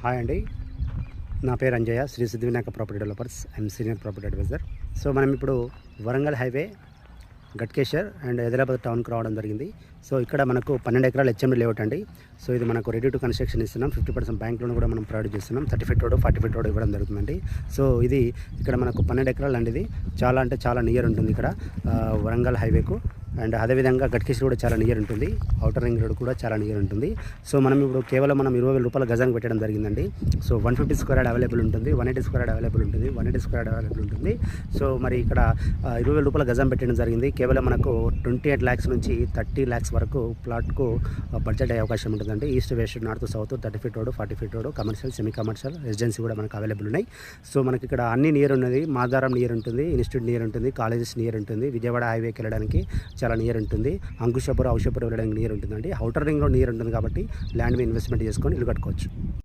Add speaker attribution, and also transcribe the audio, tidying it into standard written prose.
Speaker 1: Hi అండి, నా పేరు Anjaiah, Sri Siddhivinayaka property developers. I'm senior property advisor. So మనం ఇప్పుడు వరంగల్ హైవే గట్కేశ్వర్ అండ్ హైదరాబాద్ టౌన్కి రావడం జరిగింది. సో ఇక్కడ మనకు 12 ఎకరాల హెచ్ఎండి లేఅవుట్ అండి. సో ఇది మనకు రెడీ టు కన్స్ట్రక్షన్ ఇస్తున్నాం. 50% బ్యాంక్ లోన్ కూడా మనం ప్రొవైడ్ చేస్తున్నాం. 30 ఫీట్ రోడ్ 40 ఫీట్ రోడ్ ఇవ్వడం జరుగుతుందండి. సో ఇది ఇక్కడ మనకు 12 ఎకరాలు అండి. ఇది చాలా అంటే చాలా నియర్ ఉంటుంది ఇక్కడ వరంగల్ హైవేకు. అండ్ అదేవిధంగా గట్కేశ్వర్ కూడా చాలా నియర్ ఉంటుంది. ఔటర్ రింగ్ రోడ్ కూడా చాలా నియర్ ఉంటుంది. సో మనం ఇప్పుడు కేవలం 20,000 రూపాయల గజానికి పెట్టడం జరిగిందండి. సో 150 స్క్వేర్ యార్డ్ అవైలబుల్ ఉంటుంది, 180 స్క్వేర్ యార్డ్ అవైలబుల్ ఉంటుంది, 180 స్క్వేర్ యార్డ్ అవైలబుల్ ఉంటుంది. సో మరి ఇక్కడ 20,000 రూపాయల గజం పెట్టడం జరిగింది. కేవలం మనకు 28 lakhs నుంచి 30 lakhs వరకు ప్లాట్కు బడ్జెట్ అయ్యే అవకాశం ఉంటుందండి. East west north south 30 feet road 40 feet road commercial semi commercial residency కూడా మనకు అవైలబుల్ ఉన్నాయి. సో మనకి ఇక్కడ అన్ని నియర్ ఉన్నది. మాదారం నియర్ ఉంటుంది, ఇన్స్టిట్యూట్ నియర్ ఉంటుంది, కాలేజెస్ నియర్ ఉంటుంది, విజయవాడ హైవేకి వెళ్ళడానికి చాలా నియర్ ఉంటుంది, అంకుశాపురం ఔషాపురం వెళ్ళడానికి నియర్ ఉంటుందండి. ఔటర్ రింగ్ రోడ్ నియర్ ఉంటుంది కాబట్టి ల్యాండ్ మీద ఇన్వెస్ట్మెంట్ చేసుకొని ఇల్లు కట్టుకోవచ్చు.